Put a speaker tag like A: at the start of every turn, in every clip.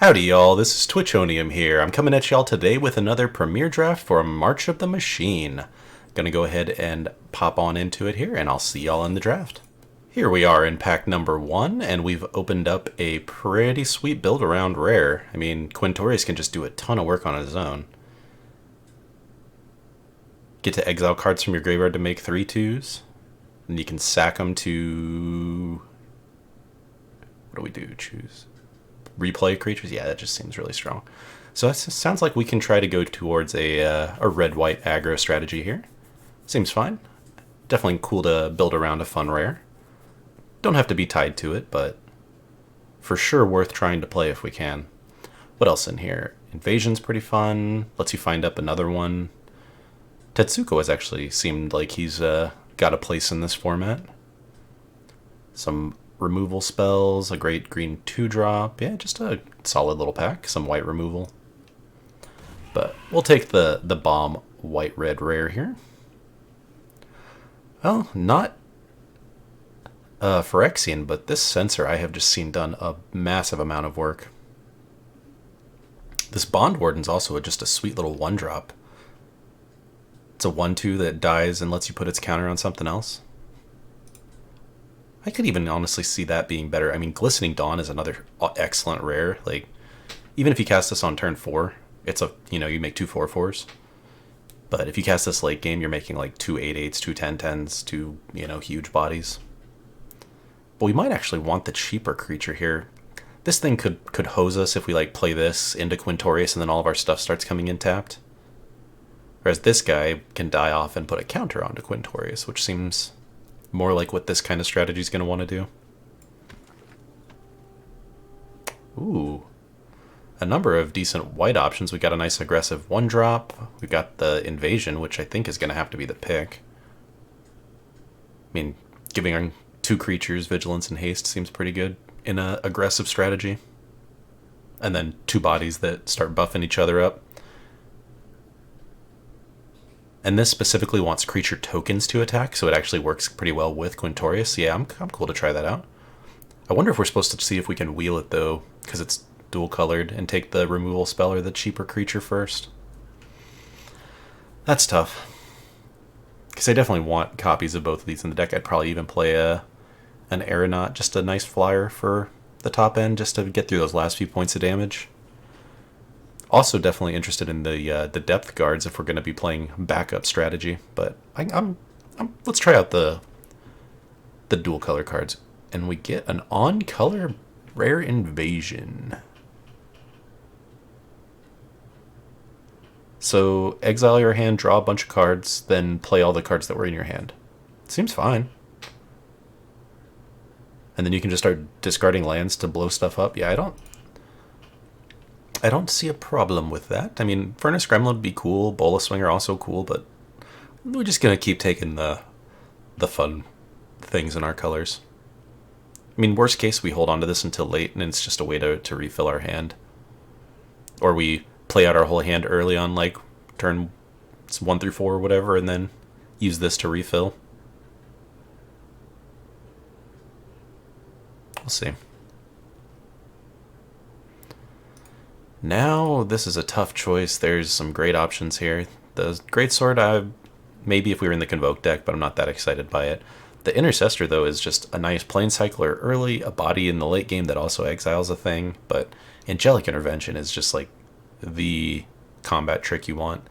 A: Howdy y'all, this is Twitchonium here. I'm coming at y'all today with another premiere draft for March of the Machine. Gonna go ahead and pop on into it here and I'll see y'all in the draft. Here we are in pack number 1 and we've opened up a pretty sweet build around rare. I mean, Quintorius can just do a ton of work on his own. Get to exile cards from your graveyard to make 3/2s. And you can sack them to... What do we do? Choose... replay creatures. Yeah, that just seems really strong. So it sounds like we can try to go towards a red-white aggro strategy here. Seems fine. Definitely cool to build around a fun rare. Don't have to be tied to it, but for sure worth trying to play if we can. What else in here? Invasion's pretty fun. Lets you find up another one. Tetsuko has actually seemed like he's got a place in this format. Some removal spells, a great green 2-drop. Yeah, just a solid little pack. Some white removal. But we'll take the bomb white-red rare here. Well, not Phyrexian, but this Censor I have just seen done a massive amount of work. This Bond Warden's also just a sweet little 1-drop. It's a 1/2 that dies and lets you put its counter on something else. I could even honestly see that being better. I mean, Glistening Dawn is another excellent rare. Like, even if you cast this on turn 4, it's a, you make 2 4/4s. But if you cast this late game, you're making like 2 8/8s, 2 10/10s, 2, huge bodies. But we might actually want the cheaper creature here. This thing could hose us if we like play this into Quintorius and then all of our stuff starts coming in tapped. Whereas this guy can die off and put a counter onto Quintorius, which seems more like what this kind of strategy is going to want to do. Ooh. A number of decent white options. We got a nice aggressive 1-drop. We got the Invasion, which I think is going to have to be the pick. I mean, giving our 2 creatures Vigilance and Haste seems pretty good in a aggressive strategy. And then 2 bodies that start buffing each other up. And this specifically wants creature tokens to attack, so it actually works pretty well with Quintorius. Yeah, I'm cool to try that out. I wonder if we're supposed to see if we can wheel it, though, because it's dual-colored, and take the removal spell or the cheaper creature first. That's tough. Because I definitely want copies of both of these in the deck. I'd probably even play an Aeronaut, just a nice flyer for the top end, just to get through those last few points of damage. Also, definitely interested in the depth guards if we're going to be playing backup strategy. But let's try out the dual color cards, and we get an on-color rare Invasion. So exile your hand, draw a bunch of cards, then play all the cards that were in your hand. Seems fine. And then you can just start discarding lands to blow stuff up. Yeah, I don't see a problem with that. I mean, Furnace Gremlin would be cool, Bola Swinger also cool, but we're just going to keep taking the fun things in our colors. I mean, worst case, we hold on to this until late, and it's just a way to refill our hand. Or we play out our whole hand early on, like, turn 1 through 4 or whatever, and then use this to refill. We'll see. Now, this is a tough choice. There's some great options here. The Greatsword, maybe if we were in the Convoke deck, but I'm not that excited by it. The Intercessor, though, is just a nice Planescycler early, a body in the late game that also exiles a thing, but Angelic Intervention is just like the combat trick you want.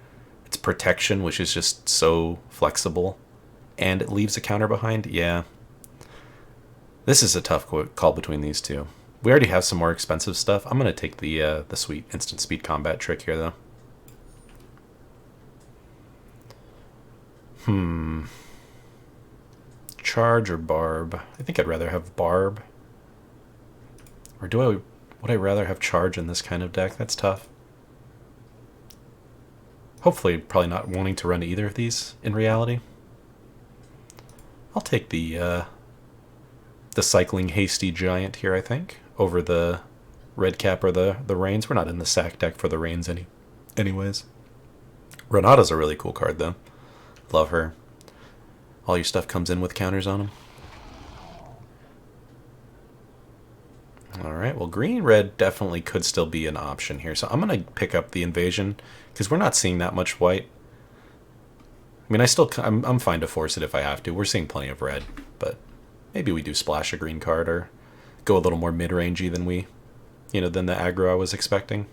A: It's protection, which is just so flexible, and it leaves a counter behind. Yeah. This is a tough call between these two. We already have some more expensive stuff. I'm going to take the sweet instant speed combat trick here, though. Charge or Barb? I think I'd rather have Barb. Or would I rather have Charge in this kind of deck? That's tough. Hopefully, probably not wanting to run either of these in reality. I'll take the Cycling Hasty Giant here, I think, over the Red Cap or the Rains. We're not in the sack deck for the Rains anyways. Renata's a really cool card, though. Love her. All your stuff comes in with counters on them. Alright, well green-red definitely could still be an option here. So I'm going to pick up the invasion, because we're not seeing that much white. I mean, I'm fine to force it if I have to. We're seeing plenty of red, but maybe we do splash a green card or go a little more mid-rangey than than the aggro I was expecting.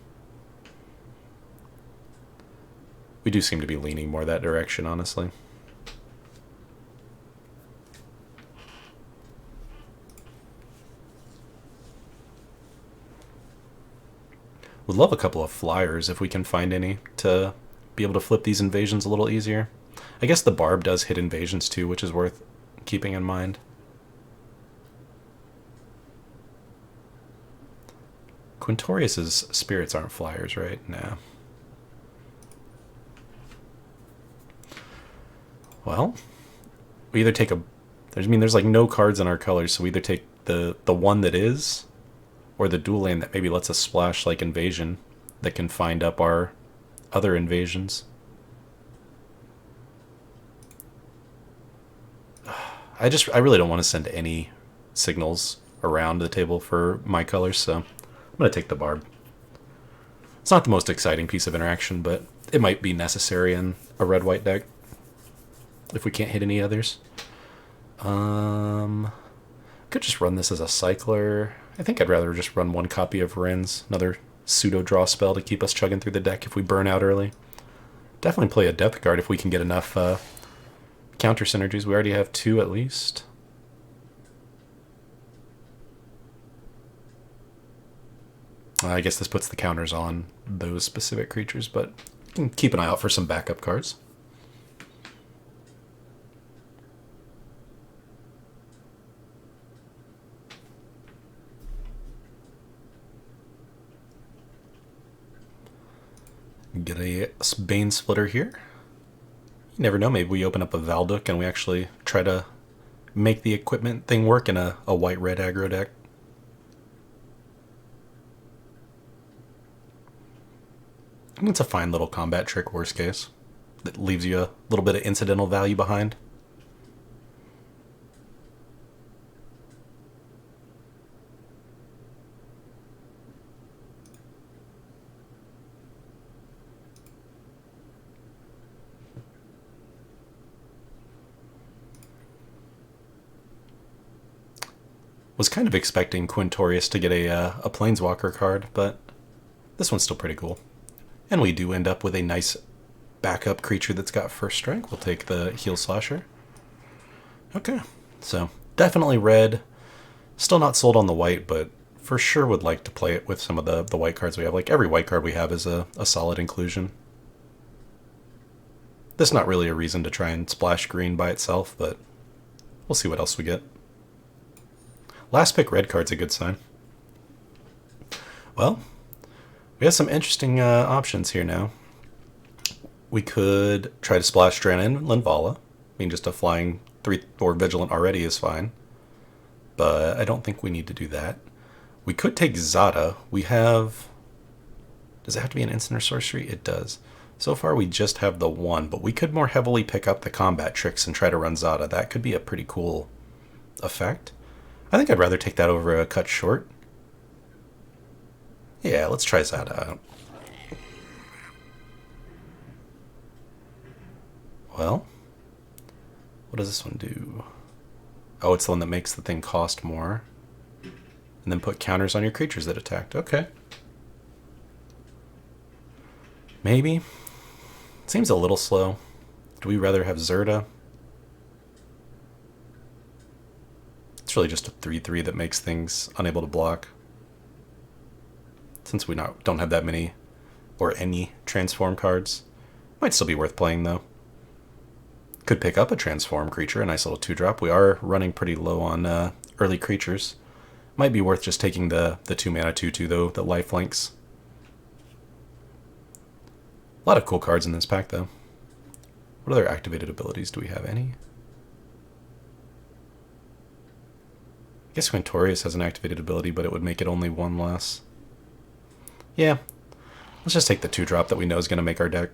A: We do seem to be leaning more that direction, honestly. Would love a couple of flyers if we can find any to be able to flip these invasions a little easier. I guess the barb does hit invasions too, which is worth keeping in mind. Quintorius's spirits aren't flyers, right? Nah. Well, we either take there's like no cards in our colors, so we either take the one that is, or the dual land that maybe lets us splash like invasion that can find up our other invasions. I really don't want to send any signals around the table for my colors, so I'm going to take the barb. It's not the most exciting piece of interaction, but it might be necessary in a red-white deck if we can't hit any others. Could just run this as a cycler. I think I'd rather just run one copy of Ren's, another pseudo-draw spell to keep us chugging through the deck if we burn out early. Definitely play a Death Guard if we can get enough counter synergies. We already have 2 at least. I guess this puts the counters on those specific creatures, but you can keep an eye out for some backup cards. Get a Bane Splitter here. You never know, maybe we open up a Valduk and we actually try to make the equipment thing work in a white-red aggro deck. And it's a fine little combat trick, worst case, that leaves you a little bit of incidental value behind. Was kind of expecting Quintorius to get a Planeswalker card, but this one's still pretty cool. And we do end up with a nice backup creature that's got first strike. We'll take the Heal Slasher. Okay, so definitely red. Still not sold on the white, but for sure would like to play it with some of the white cards we have. Like every white card we have is a solid inclusion. This is not really a reason to try and splash green by itself, but we'll see what else we get. Last pick red card's a good sign. Well, we have some interesting options here now. We could try to splash Drana and Linvala. I mean, just a flying 3/4 Vigilant already is fine. But I don't think we need to do that. We could take Zada. We have... Does it have to be an instant or sorcery? It does. So far we just have the one, but we could more heavily pick up the combat tricks and try to run Zada. That could be a pretty cool effect. I think I'd rather take that over a cut short. Yeah, let's try Zada out. Well, what does this one do? Oh, it's the one that makes the thing cost more. And then put counters on your creatures that attacked. Okay. Maybe. It seems a little slow. Do we rather have Zerda? It's really just a 3/3 that makes things unable to block. Since we don't have that many or any transform cards. Might still be worth playing though. Could pick up a transform creature, a nice little 2-drop. We are running pretty low on early creatures. Might be worth just taking the 2-mana 2/2 though, the lifelinks. A lot of cool cards in this pack though. What other activated abilities do we have? Any? I guess Quintorius has an activated ability, but it would make it only 1 less. Yeah, let's just take the 2-drop that we know is going to make our deck.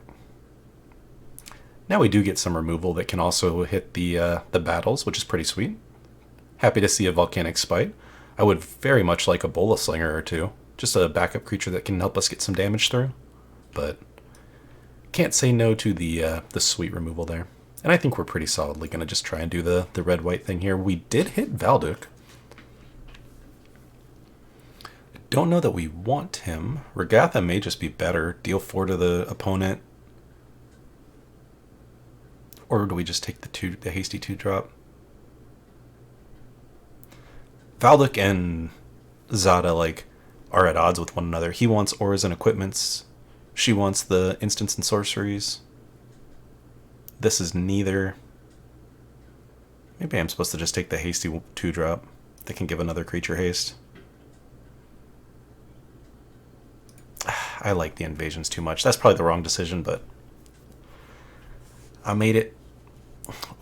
A: Now we do get some removal that can also hit the battles, which is pretty sweet. Happy to see a Volcanic Spite. I would very much like a Bola Slinger or two. Just a backup creature that can help us get some damage through. But can't say no to the sweet removal there. And I think we're pretty solidly going to just try and do the red-white thing here. We did hit Valduk. I don't know that we want him. Regatha may just be better. Deal 4 to the opponent. Or do we just take the hasty 2-drop? Valduk and Zada, like, are at odds with one another. He wants auras and equipments. She wants the instants and sorceries. This is neither. Maybe I'm supposed to just take the hasty 2-drop. That can give another creature haste. I like the invasions too much. That's probably the wrong decision, but I made it.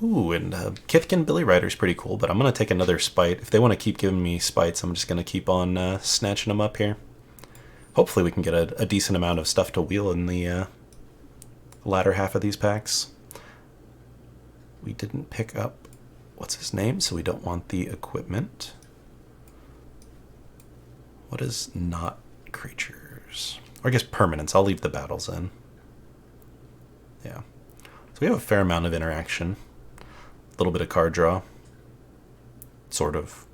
A: Ooh, and Kithkin Billy Rider's pretty cool, but I'm going to take another Spite. If they want to keep giving me Spites, I'm just going to keep on snatching them up here. Hopefully we can get a decent amount of stuff to wheel in the latter half of these packs. We didn't pick up what's his name, so we don't want the equipment. What is not creatures? Or I guess permanents. I'll leave the battles in. Yeah. So we have a fair amount of interaction. A little bit of card draw. Sort of.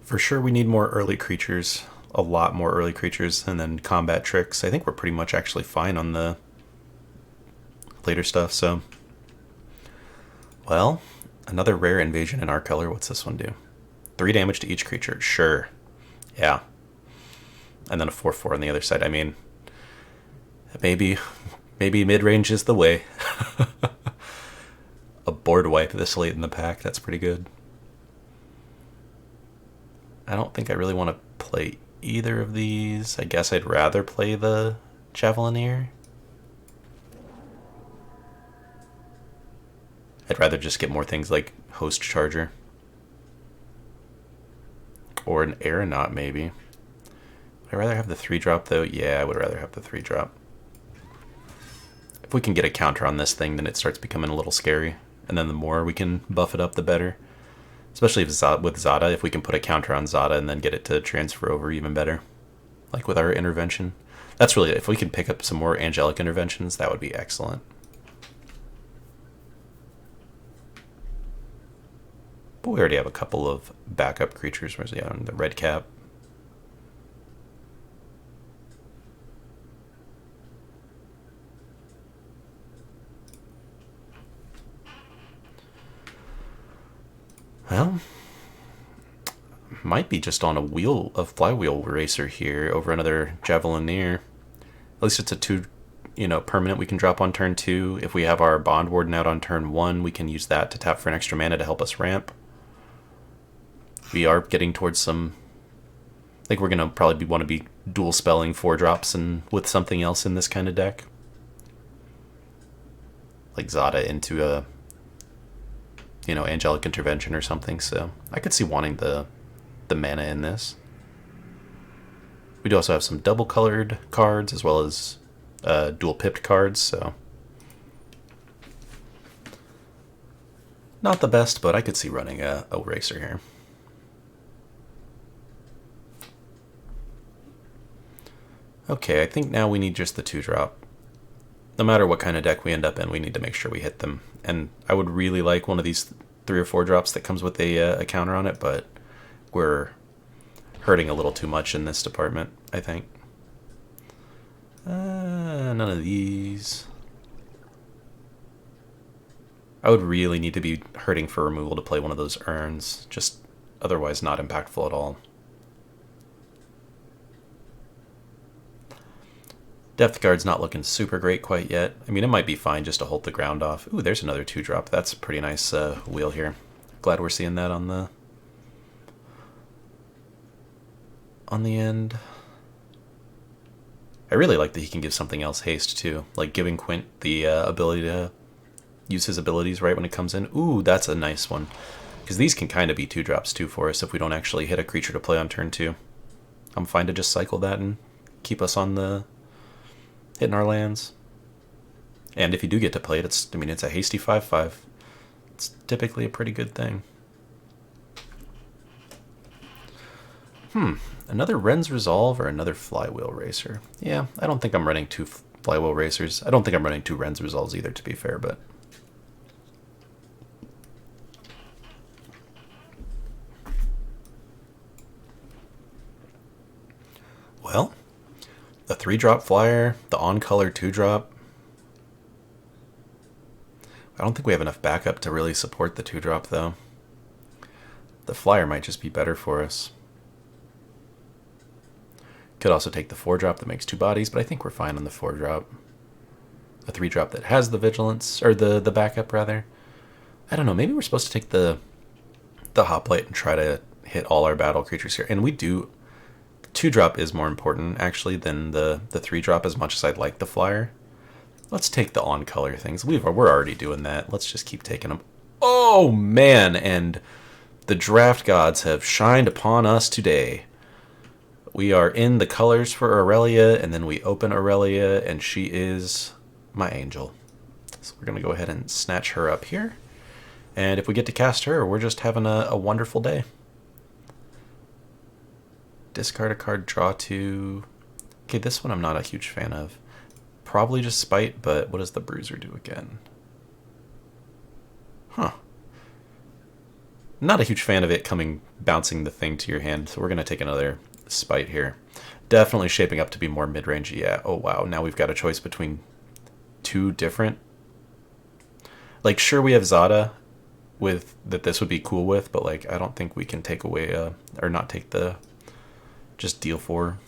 A: For sure we need more early creatures. A lot more early creatures, and then combat tricks. I think we're pretty much actually fine on the later stuff, so. Well, another rare invasion in our color. What's this one do? 3 damage to each creature. Sure. Yeah. And then a 4/4 on the other side. I mean, maybe mid-range is the way. A board wipe this late in the pack. That's pretty good. I don't think I really want to play either of these. I guess I'd rather play the Javelineer. I'd rather just get more things like Host Charger. Or an Aeronaut, maybe. Would I rather have the 3-drop, though? Yeah, I would rather have the 3-drop. If we can get a counter on this thing, then it starts becoming a little scary. And then the more we can buff it up, the better. Especially with Zada, if we can put a counter on Zada and then get it to transfer over, even better. Like with our intervention. That's really, if we can pick up some more angelic interventions, that would be excellent. But we already have a couple of backup creatures. Where's the other one? The red cap. Well, might be just on a flywheel racer here over another Javelineer. At least it's a 2, permanent we can drop on turn 2. If we have our Bond Warden out on turn 1, we can use that to tap for an extra mana to help us ramp. We are getting towards some. I think we're gonna probably want to be dual spelling 4-drops and with something else in this kind of deck, like Zada into a angelic intervention or something. So I could see wanting the mana in this. We do also have some double colored cards as well as dual pipped cards, so not the best, but I could see running a racer here. Okay, I think now we need just the 2-drop. No matter what kind of deck we end up in, we need to make sure we hit them. And I would really like one of these 3 or 4 drops that comes with a counter on it, but we're hurting a little too much in this department, I think. None of these. I would really need to be hurting for removal to play one of those urns, just otherwise not impactful at all. Depth Guard's not looking super great quite yet. I mean, it might be fine just to hold the ground off. Ooh, there's another 2-drop. That's a pretty nice wheel here. Glad we're seeing that on the end. I really like that he can give something else haste too, like giving Quint the ability to use his abilities right when it comes in. Ooh, that's a nice one. Because these can kind of be 2-drops too for us if we don't actually hit a creature to play on turn 2. I'm fine to just cycle that and keep us on the hitting our lands. And if you do get to play it, it's a hasty 5/5. It's typically a pretty good thing. Another Ren's Resolve or another Flywheel Racer? Yeah, I don't think I'm running two Flywheel Racers. I don't think I'm running two Ren's Resolves either, to be fair, but... Well, the 3-drop flyer, the on-color 2-drop. I don't think we have enough backup to really support the 2-drop, though. The flyer might just be better for us. Could also take the 4-drop that makes 2 bodies, but I think we're fine on the 4-drop. A 3-drop that has the vigilance, or the backup rather. I don't know, maybe we're supposed to take the hoplite and try to hit all our battle creatures here. And we do. 2-drop is more important actually than the 3-drop, as much as I'd like the flyer. Let's take the on-color things. We're already doing that. Let's just keep taking them. Oh man, and the draft gods have shined upon us today. We are in the colors for Aurelia, and then we open Aurelia, and she is my angel. So we're going to go ahead and snatch her up here. And if we get to cast her, we're just having a wonderful day. Discard a card, draw 2. Okay, this one I'm not a huge fan of. Probably just Spite, but what does the Bruiser do again? Huh. Not a huge fan of it bouncing the thing to your hand, so we're going to take another Spite here. Definitely shaping up to be more mid-range. Yeah, oh wow, now we've got a choice between 2 different... Like, sure, we have Zada with that this would be cool with, but like I don't think we can take away or not take the just deal 4.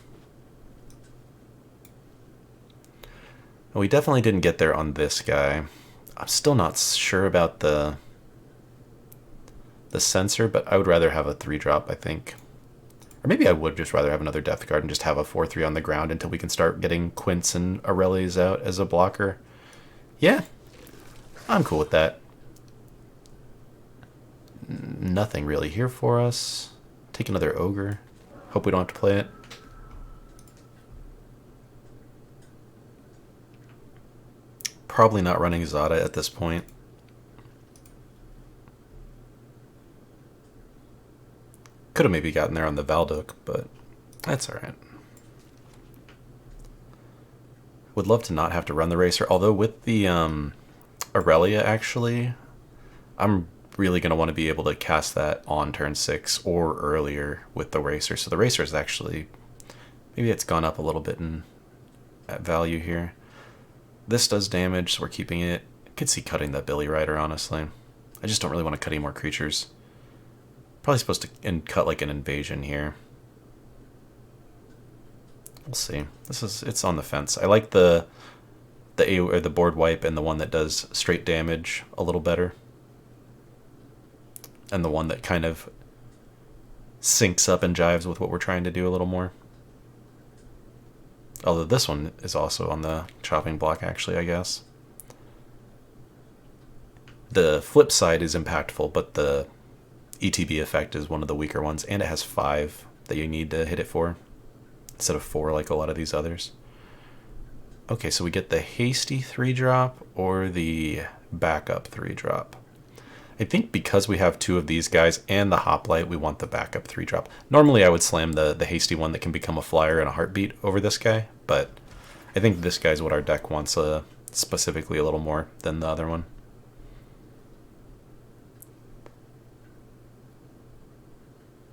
A: And we definitely didn't get there on this guy. I'm still not sure about the sensor, but I would rather have a 3-drop, I think. Or maybe I would just rather have another Death Guard and just have a 4/3 on the ground until we can start getting Quints and Aurelias out as a blocker. Yeah, I'm cool with that. Nothing really here for us. Take another Ogre. Hope we don't have to play it. Probably not running Zada at this point. Could have maybe gotten there on the Valduk, but that's alright. Would love to not have to run the Racer, although with the Aurelia, actually, I'm really going to want to be able to cast that on turn 6 or earlier with the Racer. So the Racer is actually, maybe it's gone up a little bit at value here. This does damage, so we're keeping it. I could see cutting that Billy Rider, honestly. I just don't really want to cut any more creatures. Probably supposed to cut like an invasion here. We'll see. It's on the fence. I like the board wipe and the one that does straight damage a little better. And the one that kind of syncs up and jives with what we're trying to do a little more. Although this one is also on the chopping block, actually, I guess. The flip side is impactful, but the ETB effect is one of the weaker ones, and it has 5 that you need to hit it for, instead of 4 like a lot of these others. Okay, so we get the hasty 3-drop or the backup 3-drop. I think because we have 2 of these guys and the hoplite, we want the backup 3-drop. Normally I would slam the hasty one that can become a flyer in a heartbeat over this guy, but I think this guy's what our deck wants specifically a little more than the other one.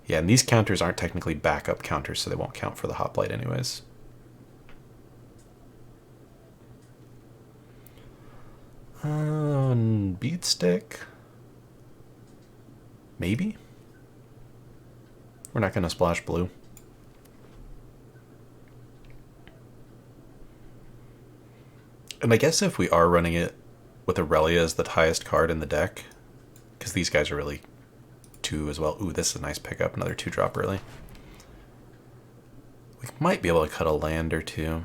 A: Yeah, and these counters aren't technically backup counters, so they won't count for the hoplite anyways. Beatstick? Maybe? We're not going to splash blue. And I guess if we are running it with Aurelia as the highest card in the deck, because these guys are really 2 as well. Ooh, this is a nice pickup. Another 2-drop early. We might be able to cut a land or 2.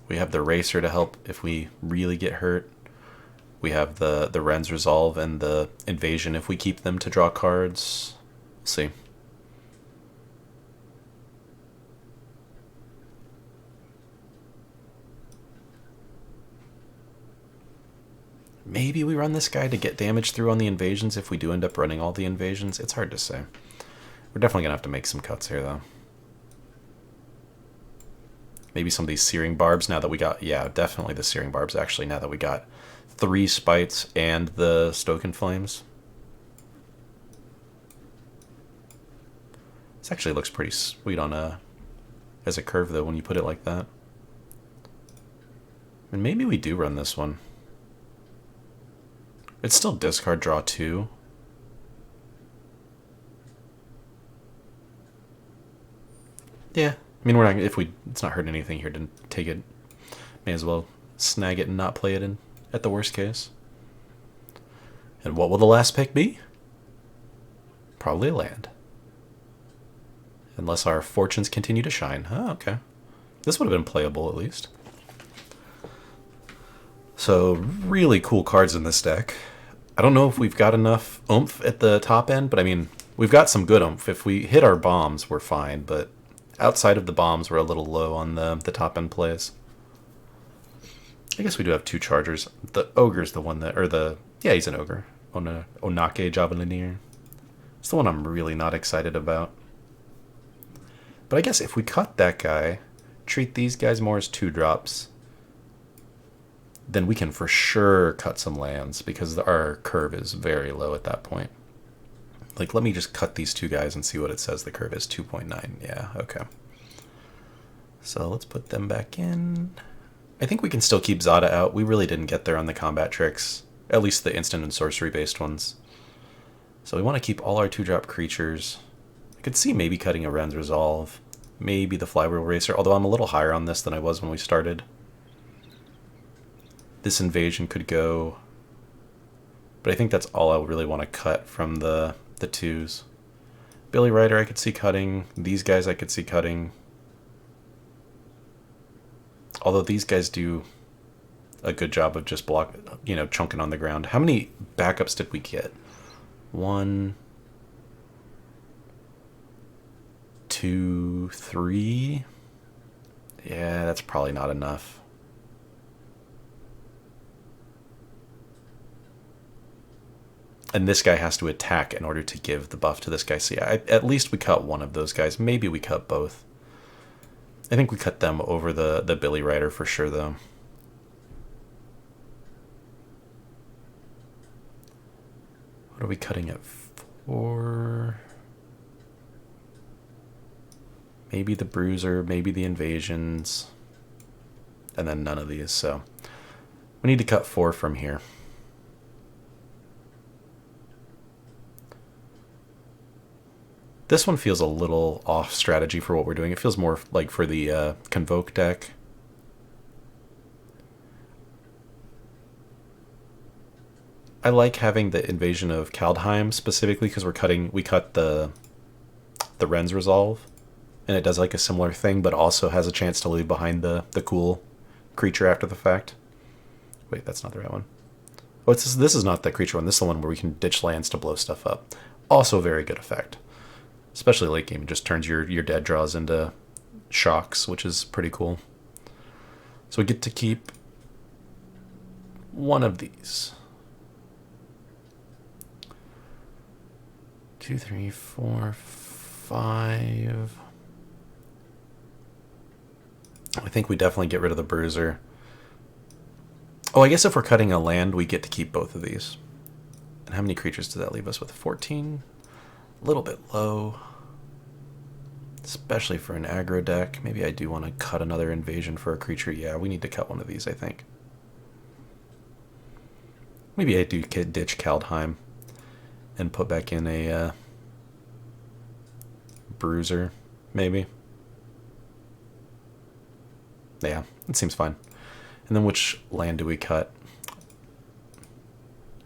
A: We have the Racer to help if we really get hurt. We have the Ren's Resolve and the Invasion if we keep them to draw cards. We'll see. Maybe we run this guy to get damage through on the invasions if we do end up running all the invasions. It's hard to say. We're definitely going to have to make some cuts here, though. Maybe some of these Searing Barbs now that we got... Yeah, definitely the Searing Barbs, actually, now that we got 3 Spites and the Stoken Flames. This actually looks pretty sweet on as a curve, though, when you put it like that. And maybe we do run this one. It's still discard, draw 2. Yeah, I mean, we're not. It's not hurting anything here to take it. May as well snag it and not play it in at the worst case. And what will the last pick be? Probably a land. Unless our fortunes continue to shine. Oh, okay. This would have been playable at least. So, really cool cards in this deck. I don't know if we've got enough oomph at the top end, but I mean, we've got some good oomph. If we hit our bombs, we're fine, but outside of the bombs, we're a little low on the top end plays. I guess we do have 2 chargers. The ogre's the one that, or the, yeah, he's an ogre. Onake Javelineer. It's the one I'm really not excited about. But I guess if we cut that guy, treat these guys more as 2-drops, then we can for sure cut some lands because our curve is very low at that point. Like, let me just cut these 2 guys and see what it says. The curve is 2.9. Yeah, okay. So let's put them back in. I think we can still keep Zada out. We really didn't get there on the combat tricks, at least the instant and sorcery based ones. So we want to keep all our 2-drop creatures. I could see maybe cutting a Ren's Resolve, maybe the Flywheel Racer, although I'm a little higher on this than I was when we started. This invasion could go, but I think that's all I really want to cut from the 2s. Billy Rider I could see cutting. These guys I could see cutting. Although these guys do a good job of just chunking on the ground. How many backups did we get? 1, 2, 3. Yeah, that's probably not enough. And this guy has to attack in order to give the buff to this guy. So yeah, at least we cut one of those guys. Maybe we cut both. I think we cut them over the Billy Rider for sure, though. What are we cutting it for? Maybe the Bruiser, maybe the Invasions, and then none of these. So we need to cut 4 from here. This one feels a little off strategy for what we're doing. It feels more like for the Convoke deck. I like having the Invasion of Kaldheim specifically because we cut the Ren's Resolve, and it does like a similar thing, but also has a chance to leave behind the cool creature after the fact. Wait, that's not the right one. Oh, this is not the creature one. This is the one where we can ditch lands to blow stuff up. Also a very good effect. Especially late game, it just turns your dead draws into shocks, which is pretty cool. So we get to keep one of these. 2, 3, 4, 5. I think we definitely get rid of the Bruiser. Oh, I guess if we're cutting a land, we get to keep both of these. And how many creatures does that leave us with? 14? A little bit low, especially for an aggro deck. Maybe I do want to cut another invasion for a creature. Yeah, we need to cut one of these, I think. Maybe I do ditch Kaldheim and put back in a Bruiser, maybe. Yeah, it seems fine. And then which land do we cut?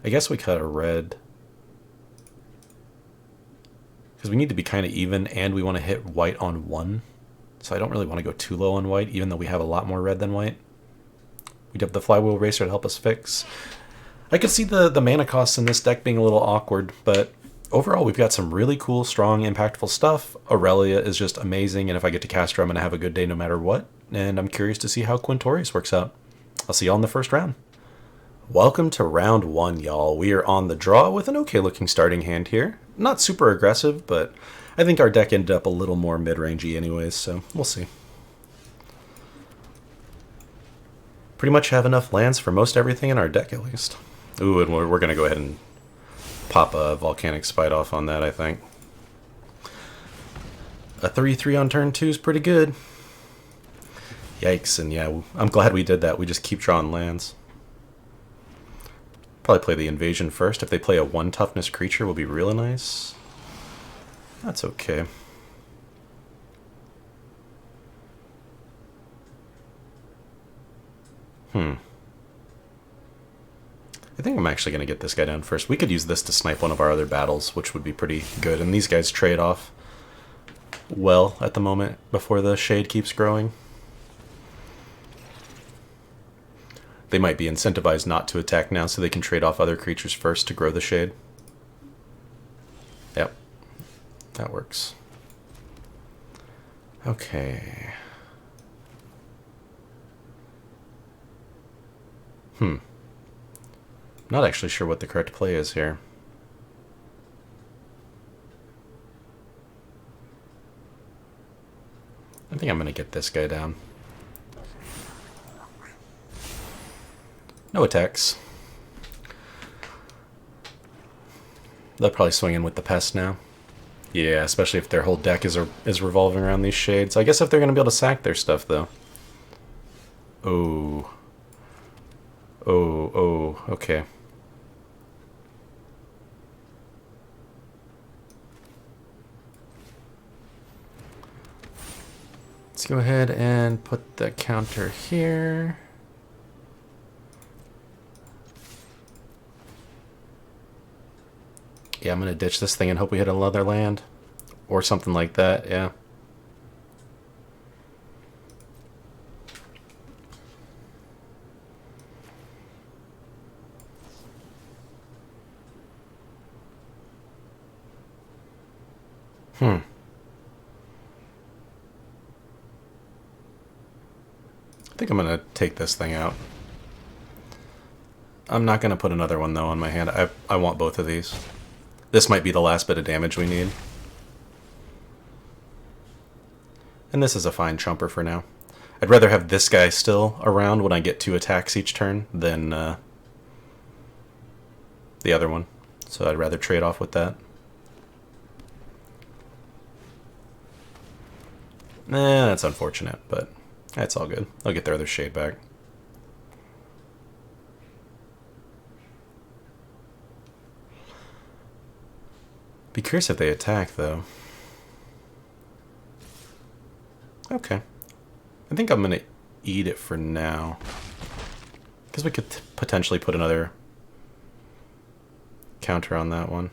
A: I guess we cut a red, because we need to be kind of even, and we want to hit white on 1. So I don't really want to go too low on white, even though we have a lot more red than white. We'd have the Flywheel Racer to help us fix. I could see the mana costs in this deck being a little awkward, but overall we've got some really cool, strong, impactful stuff. Aurelia is just amazing, and if I get to cast her, I'm going to have a good day no matter what. And I'm curious to see how Quintorius works out. I'll see y'all in the first round. Welcome to round one, y'all. We are on the draw with an okay looking starting hand here. Not super aggressive, but I think our deck ended up a little more mid-rangey anyways, so we'll see. Pretty much have enough lands for most everything in our deck, at least. Ooh, and we're going to go ahead and pop a Volcanic Spite off on that, I think. A 3-3 on turn 2 is pretty good. Yikes, and yeah, I'm glad we did that. We just keep drawing lands. Probably play the Invasion first. If they play a 1 toughness creature, will be really nice. That's okay. I think I'm actually going to get this guy down first. We could use this to snipe one of our other battles, which would be pretty good. And these guys trade off well at the moment before the shade keeps growing. They might be incentivized not to attack now so they can trade off other creatures first to grow the shade. Yep. That works. Okay. Not actually sure what the correct play is here. I think I'm going to get this guy down. No attacks. They'll probably swing in with the pest now. Yeah, especially if their whole deck is revolving around these shades. I guess if they're going to be able to sack their stuff, though. Oh. Oh, okay. Let's go ahead and put the counter here. Yeah, I'm going to ditch this thing and hope we hit another land. Or something like that, yeah. I think I'm going to take this thing out. I'm not going to put another one, though, on my hand. I want both of these. This might be the last bit of damage we need. And this is a fine chumper for now. I'd rather have this guy still around when I get 2 attacks each turn than the other one. So I'd rather trade off with that. That's unfortunate, but that's all good. I'll get their other shade back. Be curious if they attack, though. Okay. I think I'm going to eat it for now. Because we could potentially put another counter on that one.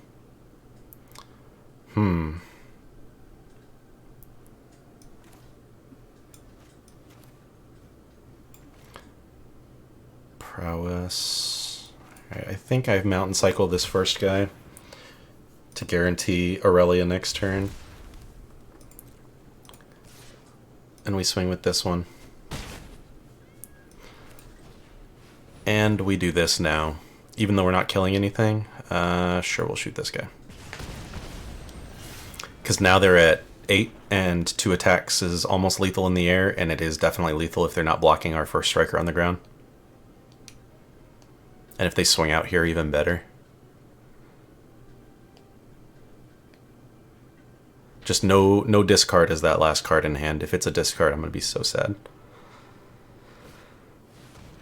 A: Prowess. Alright, I think I've mountain cycled this first guy to guarantee Aurelia next turn. And we swing with this one. And we do this now. Even though we're not killing anything, sure, we'll shoot this guy. Because now they're at 8, and 2 attacks is almost lethal in the air, and it is definitely lethal if they're not blocking our first striker on the ground. And if they swing out here, even better. Just no discard as that last card in hand. If it's a discard, I'm going to be so sad.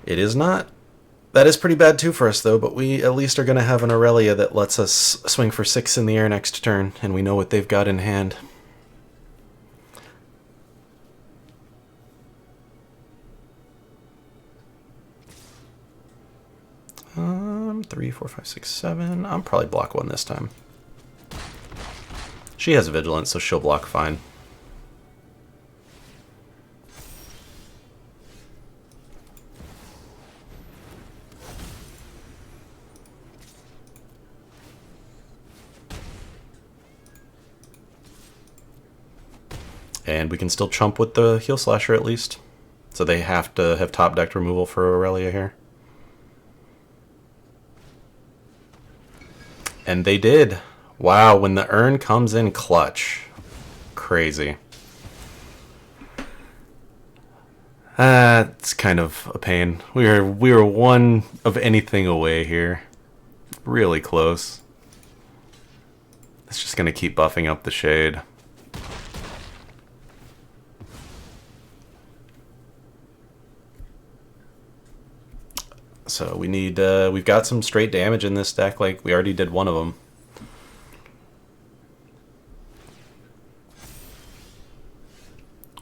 A: It is not. That is pretty bad too for us, though, but we at least are going to have an Aurelia that lets us swing for 6 in the air next turn, and we know what they've got in hand. Three, 4, 5, 6, 7. I'll probably block 1 this time. She has Vigilance, so she'll block fine. And we can still chump with the Heal Slasher at least. So they have to have top decked removal for Aurelia here. And they did. Wow, when the urn comes in clutch. Crazy. It's kind of a pain. We were one of anything away here. Really close. It's just gonna keep buffing up the shade. So we need, we've got some straight damage in this deck, like we already did one of them.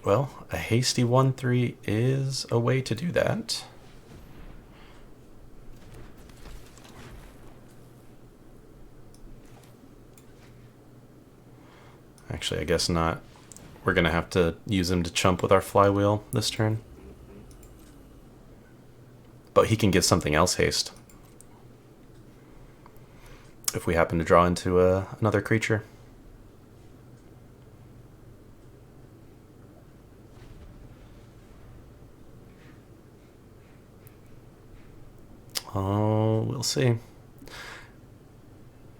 A: Well, a hasty 1/3 is a way to do that. Actually, I guess not. We're gonna have to use him to chump with our flywheel this turn. But he can give something else haste. If we happen to draw into another creature. Oh, we'll see.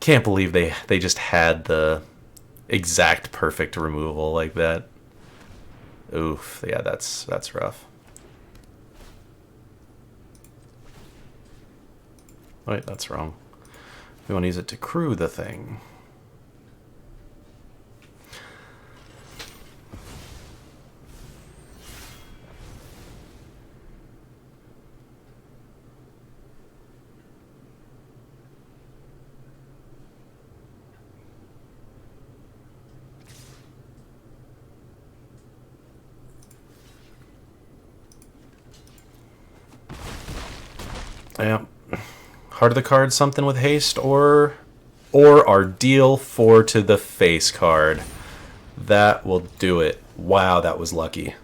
A: Can't believe they just had the exact perfect removal like that. Oof, yeah, that's rough. Wait, that's wrong. We want to use it to crew the thing. Yeah. Heart of the card, something with haste, or our deal 4 to the face card. That will do it. Wow, that was lucky.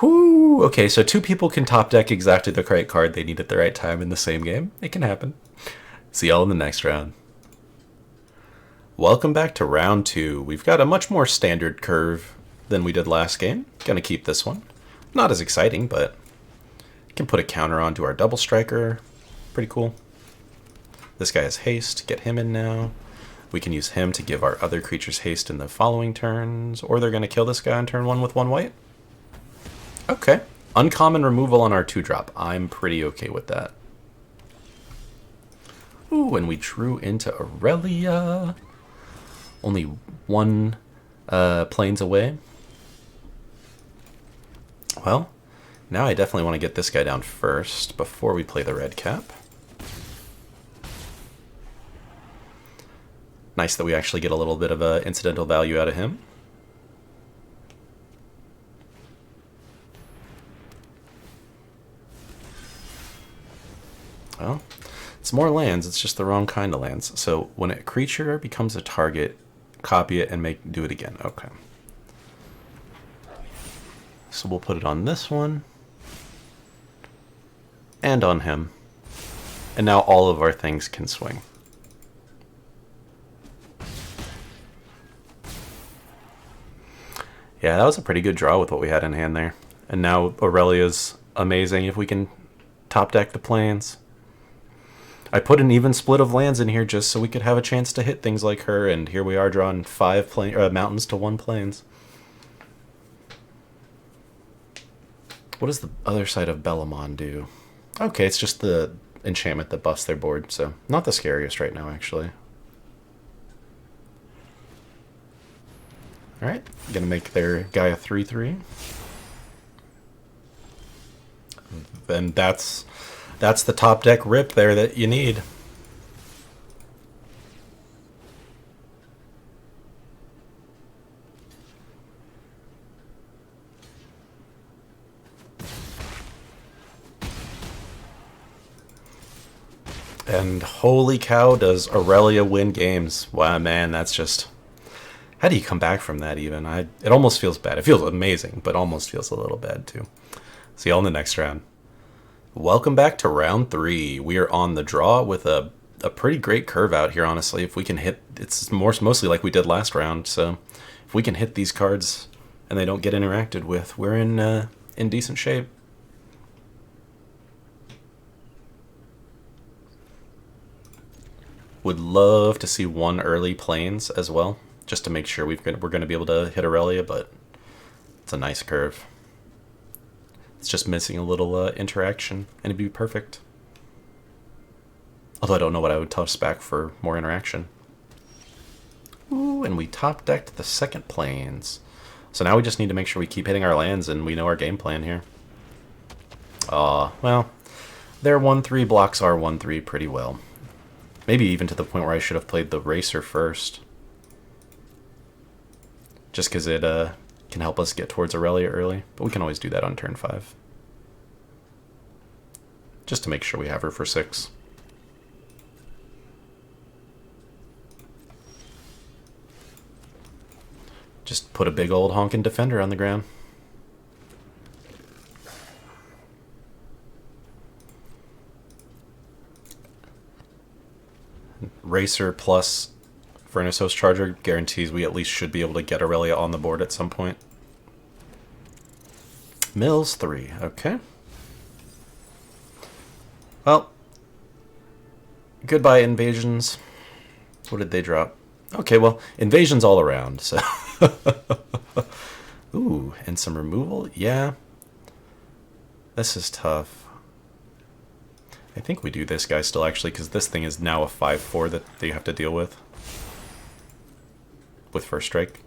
A: Whoo! Okay, so 2 people can top deck exactly the right card they need at the right time in the same game. It can happen. See y'all in the next round. Welcome back to round 2. We've got a much more standard curve than we did last game. Gonna keep this one. Not as exciting, but can put a counter onto our double striker. Pretty cool. This guy has haste. Get him in now. We can use him to give our other creatures haste in the following turns, or they're going to kill this guy on turn 1 with 1 white. Okay. Uncommon removal on our 2-drop. I'm pretty okay with that. Ooh, and we drew into Aurelia. Only 1 planes away. Well, now I definitely want to get this guy down first before we play the red cap. Nice that we actually get a little bit of incidental value out of him. Well, it's more lands, it's just the wrong kind of lands. So when a creature becomes a target, copy it and do it again. Okay. So we'll put it on this one. And on him. And now all of our things can swing. Yeah, that was a pretty good draw with what we had in hand there. And now Aurelia's amazing if we can top deck the planes. I put an even split of lands in here just so we could have a chance to hit things like her, and here we are drawing 5 mountains to 1 plains. What does the other side of Bellamon do? Okay, it's just the enchantment that buffs their board, so not the scariest right now, actually. Alright, gonna make their guy a 3/3. Then that's the top deck rip there that you need. And holy cow, does Aurelia win games. Wow, man, that's just... How do you come back from that even? It almost feels bad. It feels amazing, but almost feels a little bad too. See y'all in the next round. Welcome back to round 3. We are on the draw with a pretty great curve out here, honestly. If we can hit... It's mostly like we did last round, so if we can hit these cards and they don't get interacted with, we're in decent shape. Would love to see one early planes as well, just to make sure we're going to be able to hit Aurelia, but it's a nice curve. It's just missing a little interaction, and it'd be perfect. Although I don't know what I would toss back for more interaction. Ooh, and we top decked the second planes. So now we just need to make sure we keep hitting our lands, and we know our game plan here. Well, their 1/3 blocks our 1/3 pretty well. Maybe even to the point where I should have played the Racer first. Just because it can help us get towards Aurelia early. But we can always do that on turn 5. Just to make sure we have her for 6. Just put a big old honkin' defender on the ground. Racer plus Furnace Host Charger guarantees we at least should be able to get Aurelia on the board at some point. Mills 3, okay. Well, goodbye invasions. What did they drop? Okay, well, invasions all around, so... Ooh, and some removal? Yeah. This is tough. I think we do this guy still, actually, because this thing is now a 5/4 that they have to deal with. With first strike.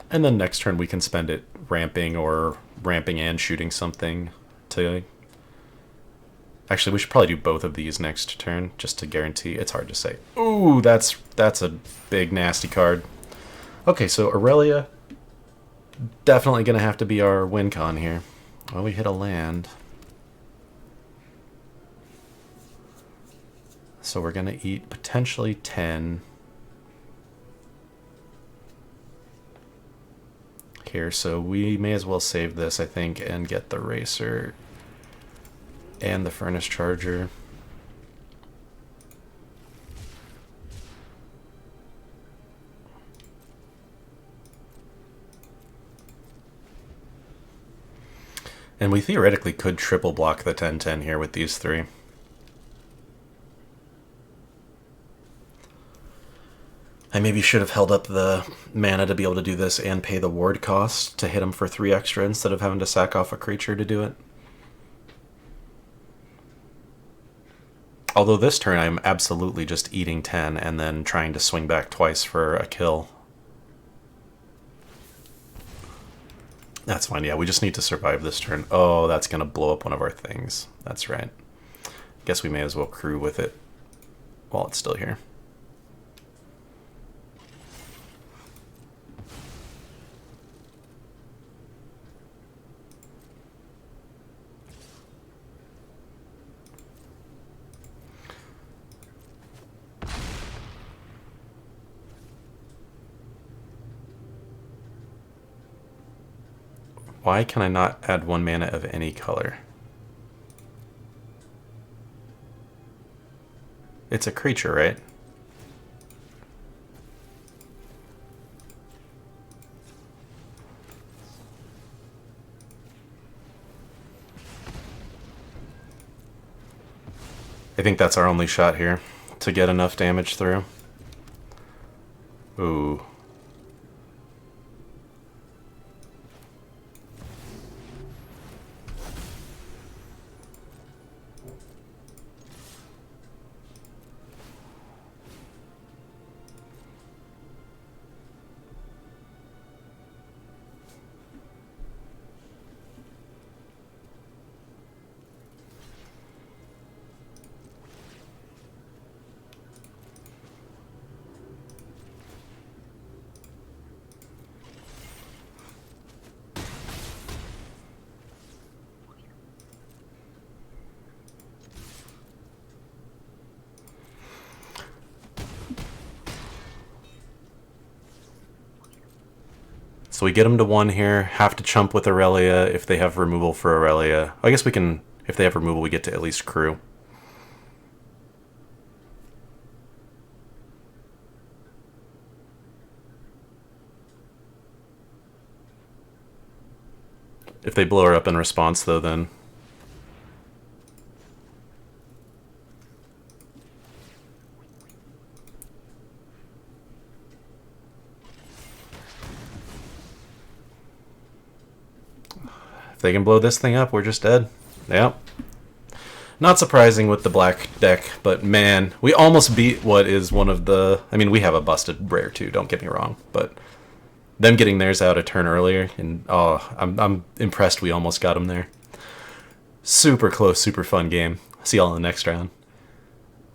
A: And then next turn we can spend it ramping or ramping and shooting something to... Actually, we should probably do both of these next turn, just to guarantee. It's hard to say. Ooh, that's a big, nasty card. Okay, so Aurelia, definitely going to have to be our win con here. Well, we hit a land. So we're going to eat potentially 10. Here, so we may as well save this, I think, and get the Racer and the Furnace Charger. And we theoretically could triple block the 10/10 here with these 3. I maybe should have held up the mana to be able to do this and pay the ward cost to hit him for 3 extra instead of having to sack off a creature to do it. Although this turn I'm absolutely just eating 10 and then trying to swing back twice for a kill. That's fine, yeah, we just need to survive this turn. Oh, that's going to blow up one of our things. That's right. Guess we may as well crew with it while it's still here. Why can I not add 1 mana of any color? It's a creature, right? I think that's our only shot here to get enough damage through. Ooh. So we get them to 1 here, have to chump with Aurelia if they have removal for Aurelia. I guess we can, if they have removal, we get to at least crew. If they blow her up in response, though, then... If they can blow this thing up, we're just dead. Yep. Not surprising with the black deck, but man, we almost beat what is one of the... I mean, we have a busted rare too, don't get me wrong, but them getting theirs out a turn earlier, and oh, I'm impressed we almost got them there. Super close, super fun game. See y'all in the next round.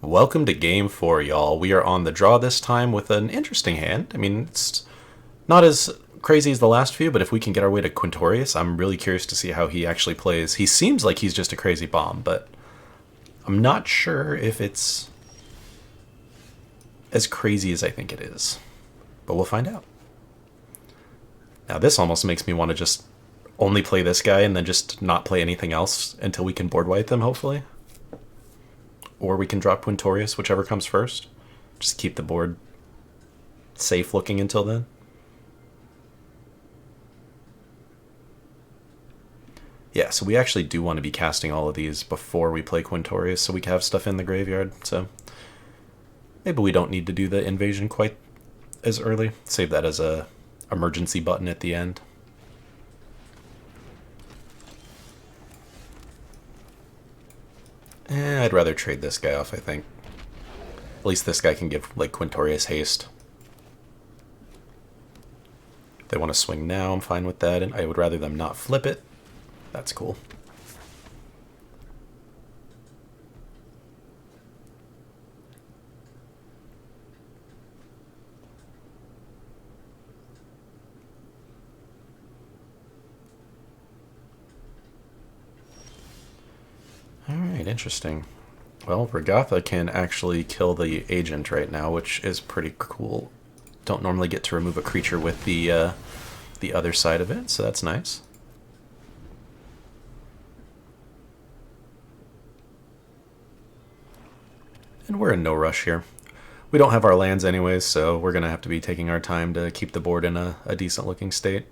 A: Welcome to Game 4, y'all. We are on the draw this time with an interesting hand. I mean, it's not as crazy as the last few, but if we can get our way to Quintorius, I'm really curious to see how he actually plays. He seems like he's just a crazy bomb, but I'm not sure if it's as crazy as I think it is. But we'll find out. Now this almost makes me want to just only play this guy and then just not play anything else until we can board wipe them, hopefully. Or we can drop Quintorius, whichever comes first. Just keep the board safe looking until then. Yeah, so we actually do want to be casting all of these before we play Quintorius so we can have stuff in the graveyard. So maybe we don't need to do the invasion quite as early. Save that as a emergency button at the end. I'd rather trade this guy off, I think. At least this guy can give like Quintorius haste. If they want to swing now, I'm fine with that, and I would rather them not flip it. That's cool. Alright, interesting. Well, Regatha can actually kill the agent right now, which is pretty cool. Don't normally get to remove a creature with the other side of it, so that's nice. And we're in no rush here. We don't have our lands anyways, so we're going to have to be taking our time to keep the board in a decent looking state.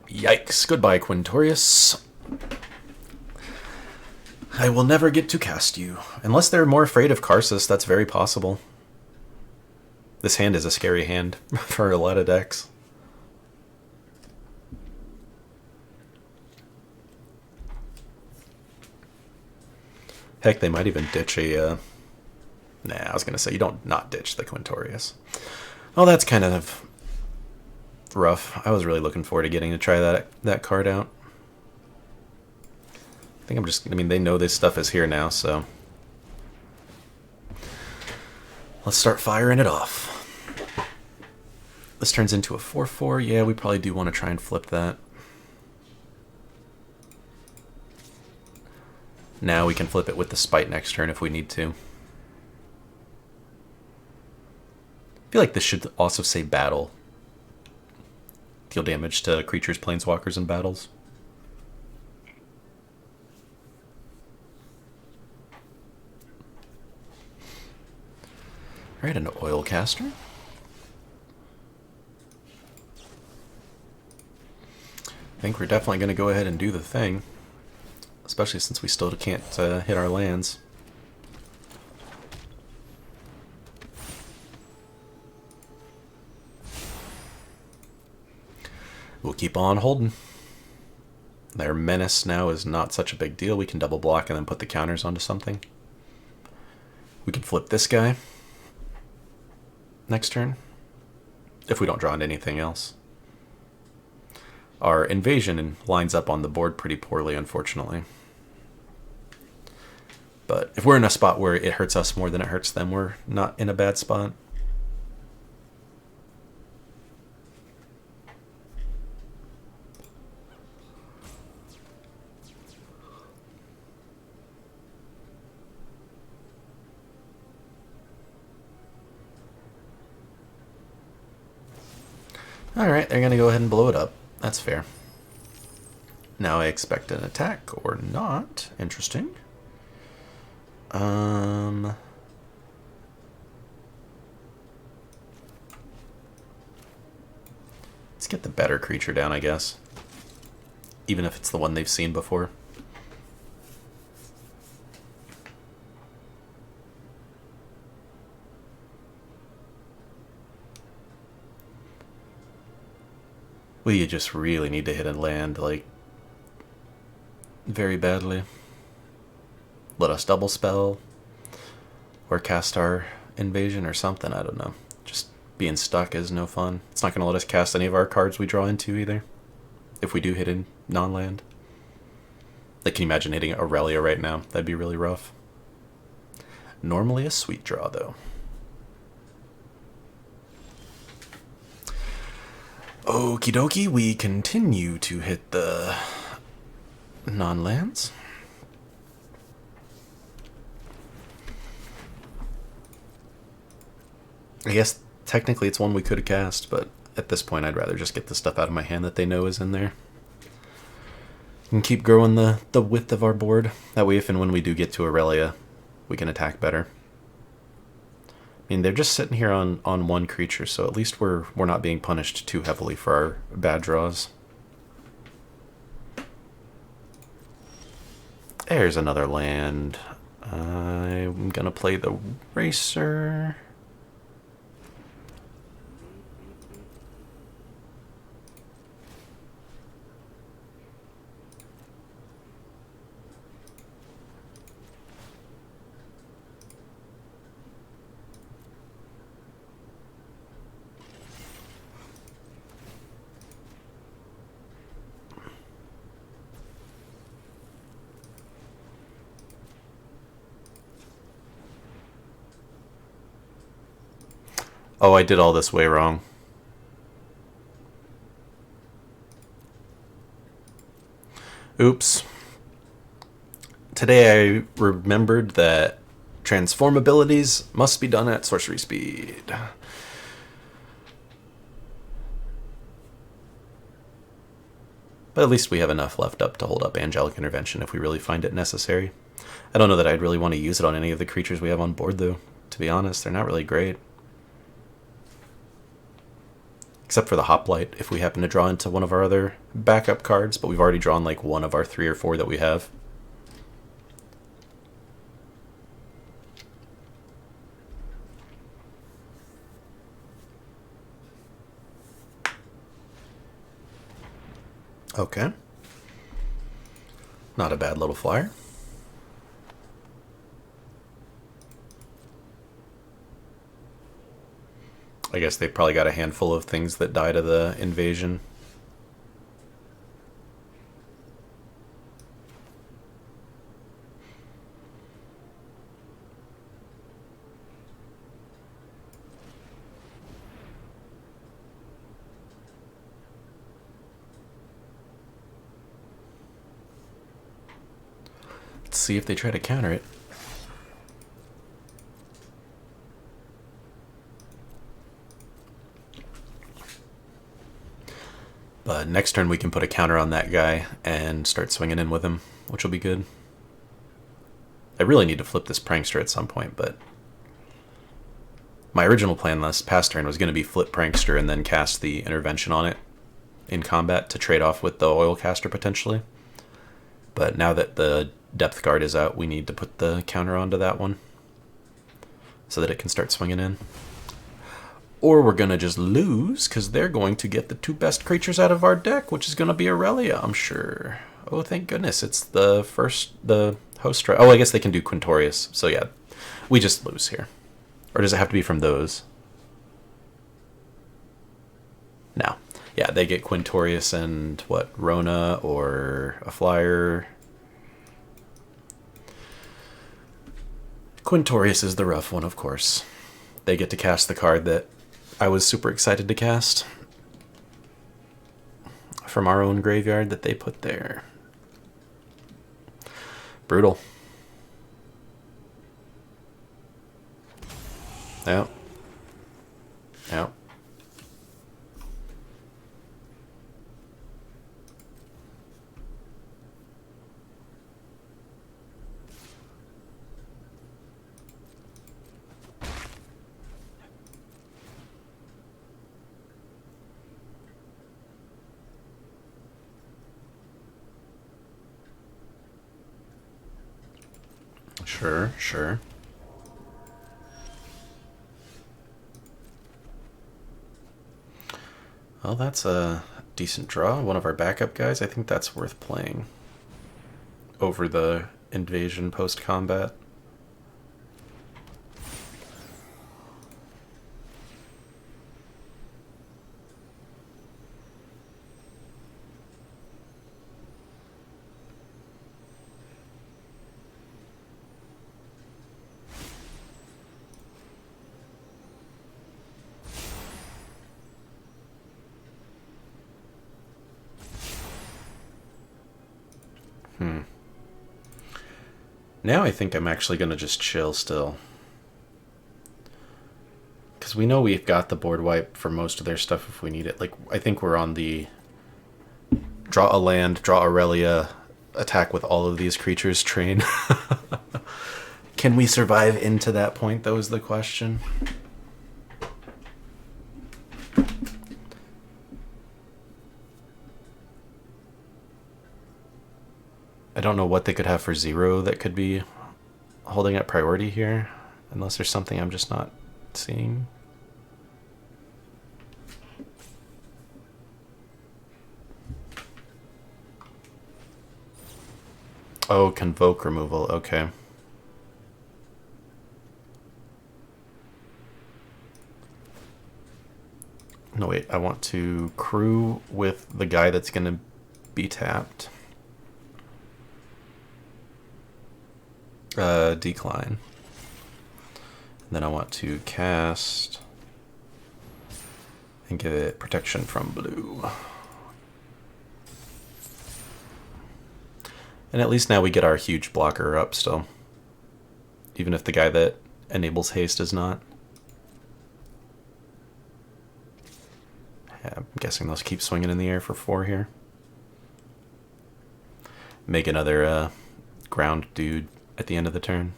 A: Yikes. Goodbye, Quintorius. I will never get to cast you. Unless they're more afraid of Karsus, that's very possible. This hand is a scary hand for a lot of decks. Heck, they might even ditch a... Nah, I was going to say, you don't not ditch the Quintorius. Well, that's kind of rough. I was really looking forward to getting to try that card out. I think I'm just... I mean, they know this stuff is here now, so... Let's start firing it off. This turns into a 4/4. Yeah, we probably do want to try and flip that. Now we can flip it with the Spite next turn if we need to. I feel like this should also say battle. Deal damage to creatures, planeswalkers, and battles. Alright, an oil caster. I think we're definitely going to go ahead and do the thing. Especially since we still can't hit our lands. We'll keep on holding. Their menace now is not such a big deal. We can double block and then put the counters onto something. We can flip this guy next turn, if we don't draw into anything else. Our invasion lines up on the board pretty poorly, unfortunately. But if we're in a spot where it hurts us more than it hurts them, we're not in a bad spot. Alright, they're going to go ahead and blow it up. That's fair. Now I expect an attack, or not. Interesting. Let's get the better creature down, I guess. even if it's the one they've seen before. We just really need to hit a land, like, very badly. Let us double spell, or cast our invasion or something, I don't know. Just being stuck is no fun. It's not going to let us cast any of our cards we draw into either, if we do hit in non-land. Like, can you imagine hitting Aurelia right now? That'd be really rough. Normally a sweet draw, though. Okie dokie, we continue to hit the non-lands. I guess technically it's one we could have cast, but at this point I'd rather just get the stuff out of my hand that they know is in there. And keep growing the width of our board. That way if and when we do get to Aurelia, we can attack better. I mean, they're just sitting here on one creature, so at least we're not being punished too heavily for our bad draws. There's another land. I'm gonna play the Racer. Oh, I did all this way wrong. Oops. Today I remembered that transform abilities must be done at sorcery speed. But at least we have enough left up to hold up Angelic Intervention if we really find it necessary. I don't know that I'd really want to use it on any of the creatures we have on board, though. To be honest, they're not really great. Except for the Hoplite, if we happen to draw into one of our other backup cards, but we've already drawn like one of our 3 or 4 that we have. Okay. Not a bad little flyer. I guess they probably got a handful of things that died of the invasion. Let's see if they try to counter it. But next turn we can put a counter on that guy and start swinging in with him, which will be good. I really need to flip this Prankster at some point, but my original plan last past turn was going to be flip Prankster and then cast the intervention on it in combat to trade off with the Oilcaster potentially. But now that the Depth Guard is out, we need to put the counter onto that one so that it can start swinging in. Or we're going to just lose, because they're going to get the 2 best creatures out of our deck, which is going to be Aurelia, I'm sure. Oh, thank goodness. It's the host. Oh, I guess they can do Quintorius. So yeah, we just lose here. Or does it have to be from those? No. Yeah, they get Quintorius and, what, Rona or a flyer. Quintorius is the rough one, of course. They get to cast the card that I was super excited to cast from our own graveyard that they put there. Brutal. Yep. Yep. Sure, sure. Well, that's a decent draw. One of our backup guys. I think that's worth playing over the invasion post-combat. Now I think I'm actually going to just chill still. Because we know we've got the board wipe for most of their stuff if we need it. Like, I think we're on the draw a land, draw Aurelia, attack with all of these creatures train. Can we survive into that point, though, is the question. I don't know what they could have for 0 that could be holding up priority here, unless there's something I'm just not seeing. Oh, convoke removal, okay. No, wait, I want to crew with the guy that's going to be tapped. Decline. And then I want to cast and give it protection from blue. And at least now we get our huge blocker up still. Even if the guy that enables haste is not. Yeah, I'm guessing they'll keep swinging in the air for 4 here. Make another ground dude at the end of the turn.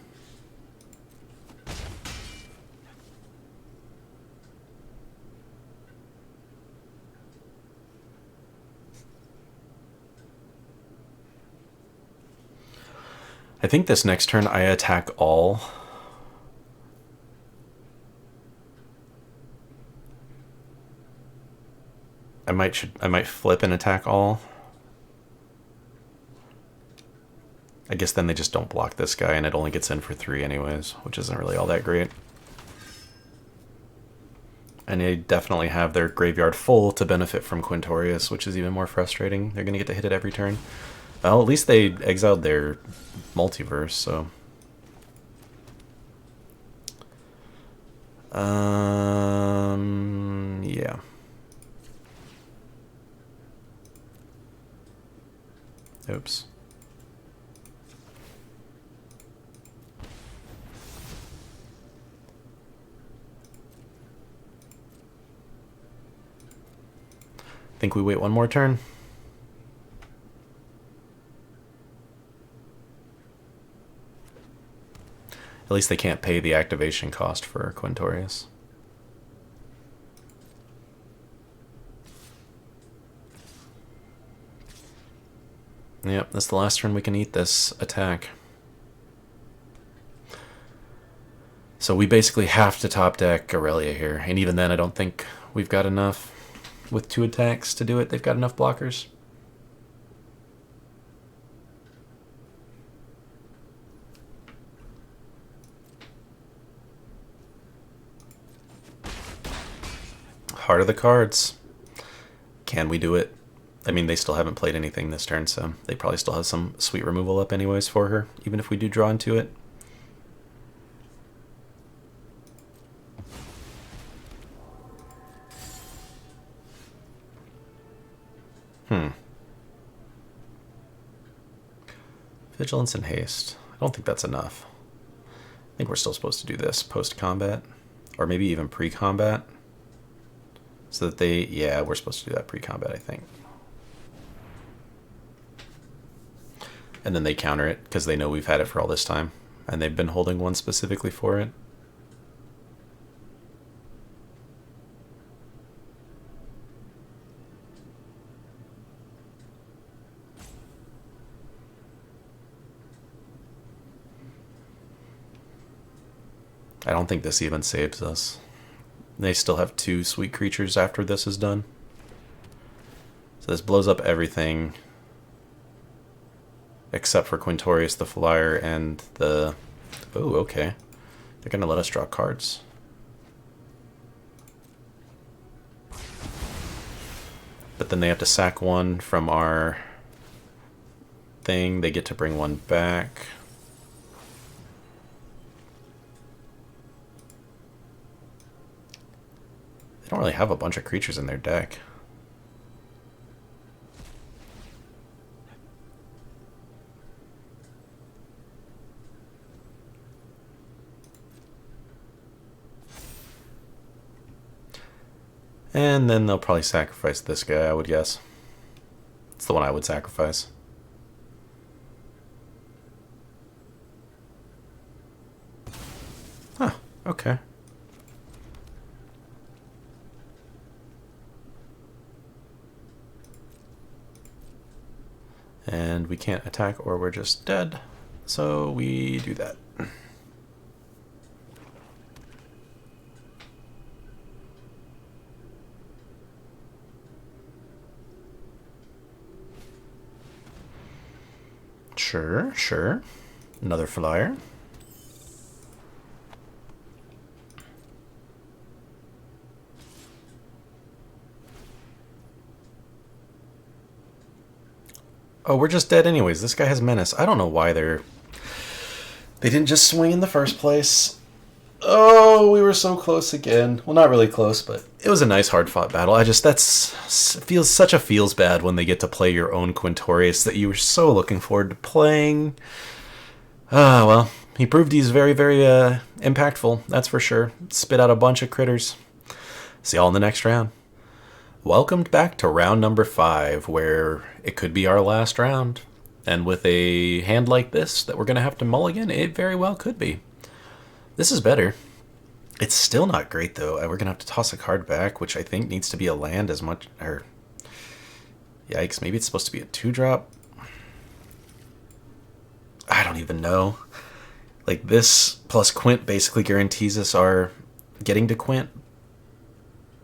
A: I think this next turn I attack all. I might flip and attack all. I guess then they just don't block this guy and it only gets in for 3 anyways, which isn't really all that great. And they definitely have their graveyard full to benefit from Quintorius, which is even more frustrating. They're going to get to hit it every turn. Well, at least they exiled their multiverse, so... yeah. Oops. Think we wait one more turn? At least they can't pay the activation cost for Quintorius. Yep, that's the last turn we can eat this attack. So we basically have to top deck Aurelia here, and even then I don't think we've got enough. With 2 attacks to do it, they've got enough blockers. Heart of the cards. Can we do it? I mean, they still haven't played anything this turn, so they probably still have some sweet removal up anyways for her, even if we do draw into it. Vigilance and haste. I don't think that's enough. I think we're still supposed to do this post-combat, or maybe even pre-combat. So that they, yeah, we're supposed to do that pre-combat, I think. And then they counter it, because they know we've had it for all this time, and they've been holding one specifically for it. I don't think this even saves us. They still have 2 sweet creatures after this is done. So this blows up everything except for Quintorius the Flyer and the... Oh, okay. They're going to let us draw cards. But then they have to sack 1 from our thing. They get to bring 1 back. They don't really have a bunch of creatures in their deck. And then they'll probably sacrifice this guy, I would guess. It's the one I would sacrifice. Huh, okay. And we can't attack or we're just dead. So we do that. Sure, sure. Another flyer. Oh, we're just dead anyways. This guy has menace. I don't know why they didn't just swing in the first place. Oh, we were so close again. Well, not really close, but it was a nice hard-fought battle. Feels such a feels bad when they get to play your own Quintorius that you were so looking forward to playing. Well, he proved he's very, very impactful, that's for sure. Spit out a bunch of critters. See y'all in the next round. Welcome back to round number 5, where it could be our last round. And with a hand like this that we're going to have to mulligan, it very well could be. This is better. It's still not great, though. We're going to have to toss a card back, which I think needs to be a land as much... Or, yikes, maybe it's supposed to be a 2-drop? I don't even know. Like, this plus Quint basically guarantees us our getting to Quint.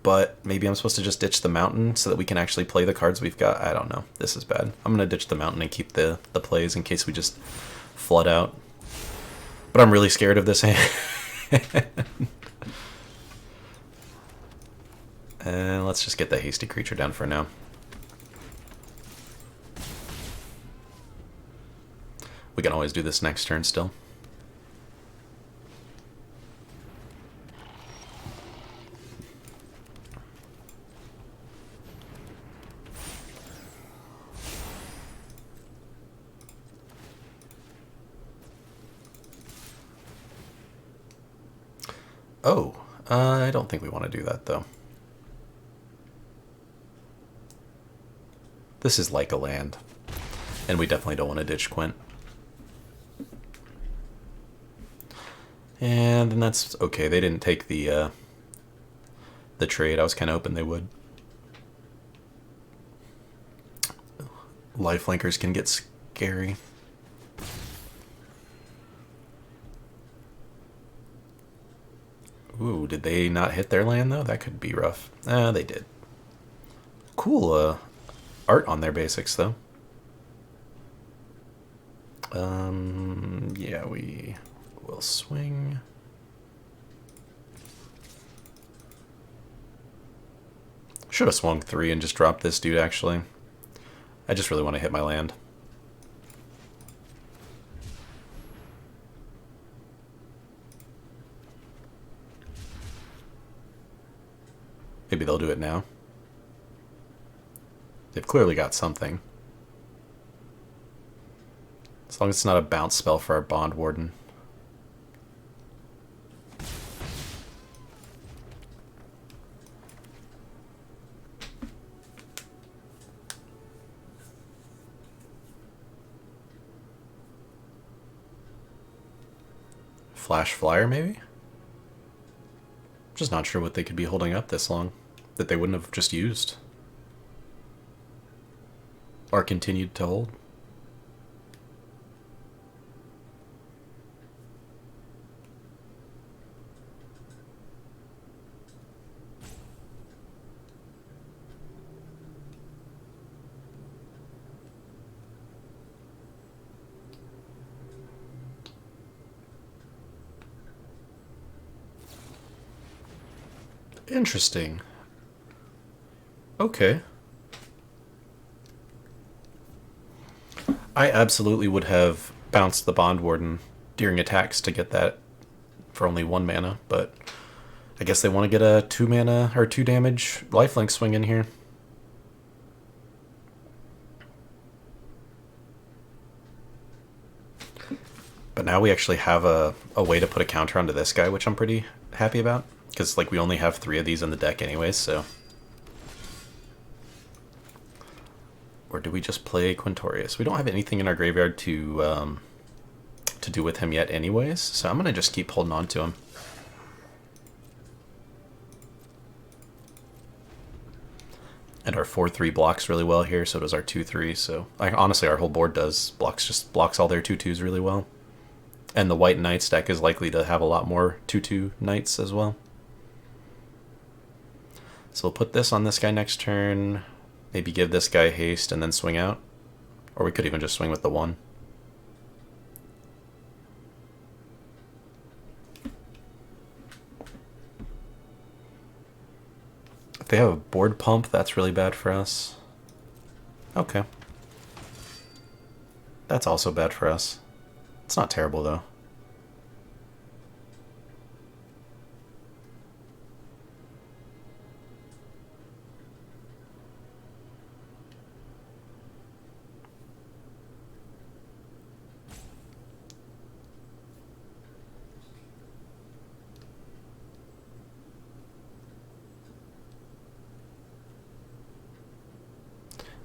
A: But maybe I'm supposed to just ditch the mountain so that we can actually play the cards we've got. I don't know. This is bad. I'm going to ditch the mountain and keep the plays in case we just flood out. But I'm really scared of this hand. And let's just get the hasty creature down for now. We can always do this next turn still. Oh, I don't think we want to do that, though. This is like a land, and we definitely don't want to ditch Quint. And then that's okay. They didn't take the trade. I was kind of hoping they would. Lifelinkers can get scary. Ooh, did they not hit their land, though? That could be rough. They did. Cool art on their basics, though. Yeah, we will swing. Should have swung 3 and just dropped this dude, actually. I just really want to hit my land. Maybe they'll do it now. They've clearly got something. As long as it's not a bounce spell for our Bond Warden. Flash Flyer, maybe? Just not sure what they could be holding up this long that they wouldn't have just used. Or continued to hold. Interesting. Okay. I absolutely would have bounced the Bond Warden during attacks to get that for only 1 mana, but I guess they want to get a 2 mana or 2 damage lifelink swing in here. But now we actually have a way to put a counter onto this guy, which I'm pretty happy about. Because like we only have 3 of these in the deck anyways, so... Or do we just play Quintorius? We don't have anything in our graveyard to do with him yet anyways, so I'm going to just keep holding on to him. And our 4-3 blocks really well here, so does our 2-3, so... honestly, our whole board blocks all their 2-2s really well. And the White Knights deck is likely to have a lot more 2-2 Knights as well. So we'll put this on this guy next turn. Maybe give this guy haste and then swing out. Or we could even just swing with the 1. If they have a board pump, that's really bad for us. Okay. That's also bad for us. It's not terrible, though.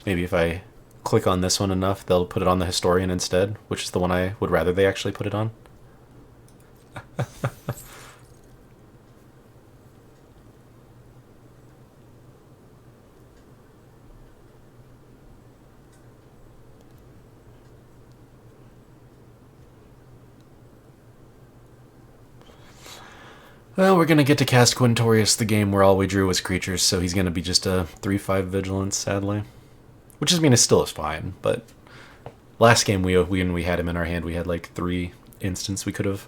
A: Maybe if I click on this one enough, they'll put it on the Historian instead, which is the one I would rather they actually put it on. Well, we're going to get to cast Quintorius the game where all we drew was creatures, so he's going to be just a 3-5 Vigilance, sadly. Which is, I mean, it still is fine, but last game when we had him in our hand, we had like 3 instants we could have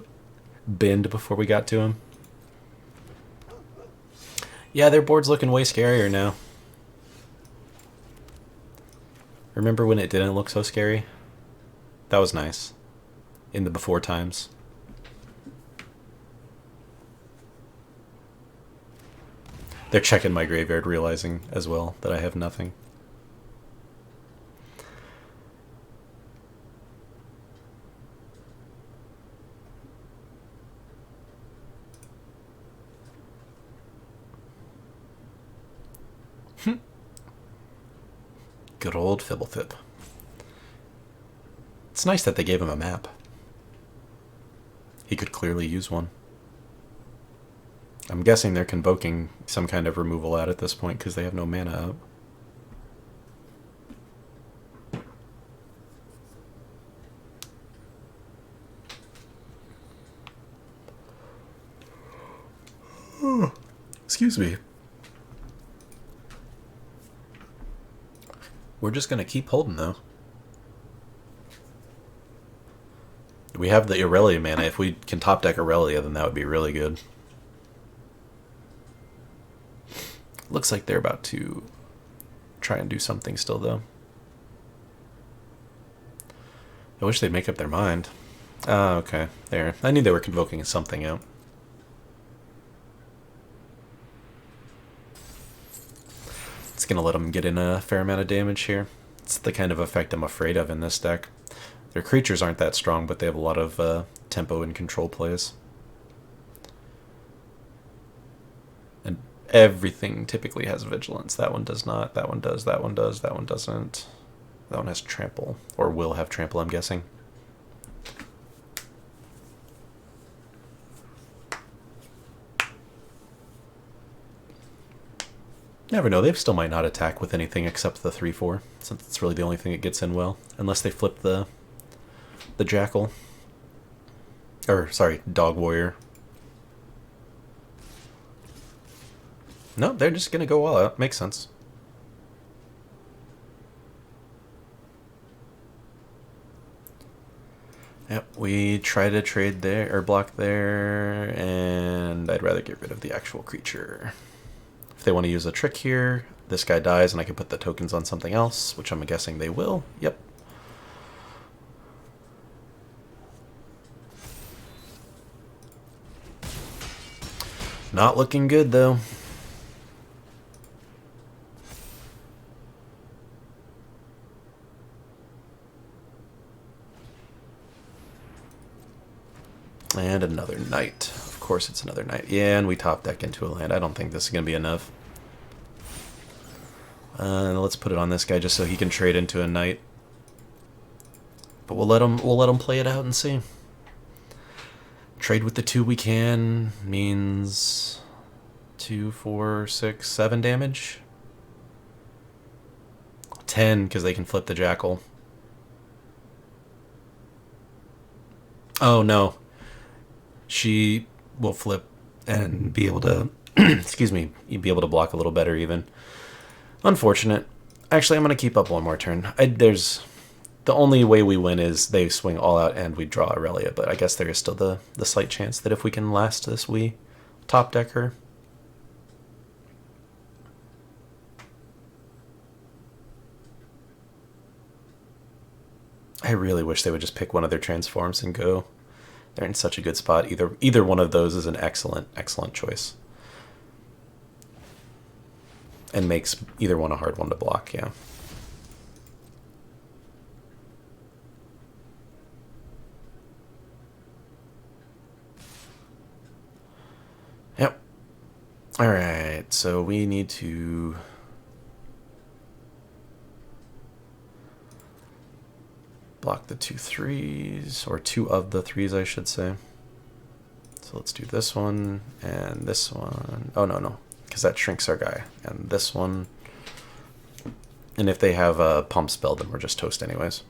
A: binned before we got to him. Yeah, their board's looking way scarier now. Remember when it didn't look so scary? That was nice. In the before times. They're checking my graveyard, realizing as well that I have nothing. Good old Fibblethip. It's nice that they gave him a map. He could clearly use one. I'm guessing they're convoking some kind of removal out at this point because they have no mana up. Excuse me. We're just going to keep holding, though. We have the Irelia mana. If we can top deck Irelia, then that would be really good. Looks like they're about to try and do something still, though. I wish they'd make up their mind. Ah, okay. There. I knew they were convoking something out. It's going to let them get in a fair amount of damage here. It's the kind of effect I'm afraid of in this deck. Their creatures aren't that strong, but they have a lot of tempo and control plays. And everything typically has vigilance. That one does not. That one does. That one does. That one doesn't. That one has trample. Or will have trample, I'm guessing. Never know. They still might not attack with anything except the 3-4, since it's really the only thing that gets in well. Unless they flip the Jackal. Or, sorry, Dog Warrior. No, they're just going to go all out. Makes sense. Yep, we try to trade there, or block there, and I'd rather get rid of the actual creature. If they want to use a trick here, this guy dies and I can put the tokens on something else, which I'm guessing they will. Yep. Not looking good, though. And another knight. Of course it's another knight. Yeah, and we top deck into a land. I don't think this is going to be enough. Let's put it on this guy just so he can trade into a knight. But we'll let him play it out and see. Trade with the 2 we can means 2, 4, 6, 7 damage. 10 because they can flip the jackal. Oh no. She will flip and be able to excuse me, you'd be able to block a little better even. Unfortunate. Actually, I'm going to keep up one more turn. The only way we win is they swing all out and we draw Aurelia, but I guess there is still the slight chance that if we can last this, we top deck her. I really wish they would just pick one of their transforms and go. They're in such a good spot. Either one of those is an excellent choice. And makes either one a hard one to block, yeah. Yep. Alright, so we need to block the 2 3s, or 2 of the 3s, I should say. So let's do this one, and this one. Oh, no, because that shrinks our guy. And this one. And if they have a pump spell, then we're just toast anyways.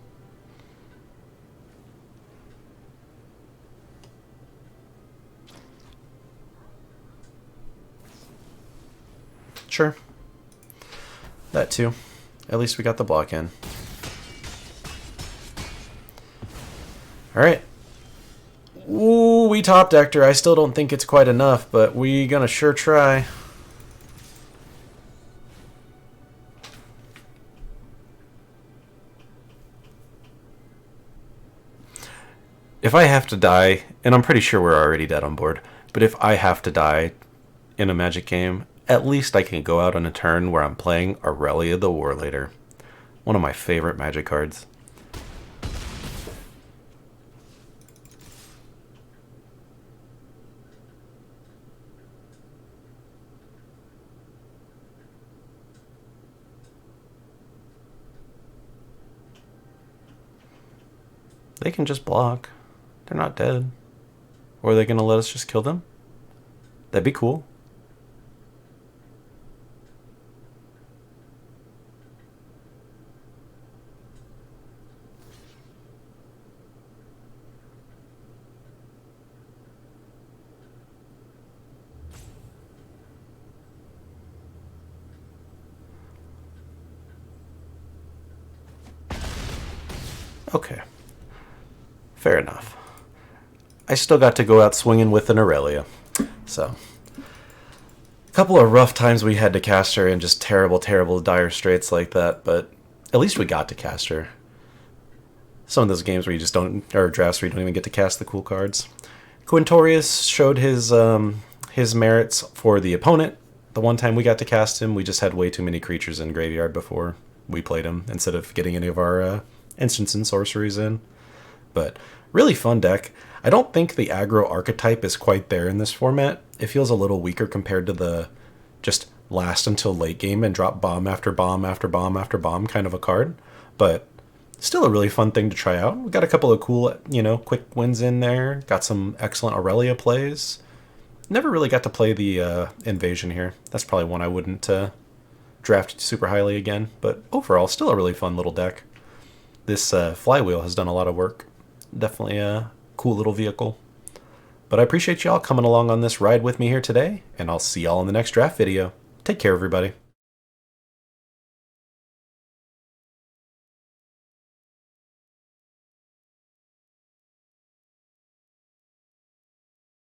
A: Sure. That too. At least we got the block in. Alright. Ooh, we top decked her. I still don't think it's quite enough, but we gonna sure try. If I have to die, and I'm pretty sure we're already dead on board, but if I have to die in a Magic game, at least I can go out on a turn where I'm playing Aurelia the Warleader. One of my favorite Magic cards. They can just block. They're not dead. Or are they going to let us just kill them? That'd be cool. Okay. Fair enough. I still got to go out swinging with an Aurelia. So, a couple of rough times we had to cast her in just terrible dire straits like that, but at least we got to cast her. Some of those games where you just don't, or drafts where you don't even get to cast the cool cards. Quintorius showed his merits for the opponent. The one time we got to cast him, we just had way too many creatures in graveyard before we played him, instead of getting any of our instants and sorceries in. But really fun deck. I don't think the aggro archetype is quite there in this format. It feels a little weaker compared to the just last until late game and drop bomb after bomb after bomb after bomb kind of a card. But still a really fun thing to try out. We got a couple of cool, quick wins in there. Got some excellent Aurelia plays. Never really got to play the Invasion here. That's probably one I wouldn't draft super highly again. But overall, still a really fun little deck. This flywheel has done a lot of work. Definitely a cool little vehicle. But I appreciate y'all coming along on this ride with me here today, and I'll see y'all in the next draft video. Take care, everybody.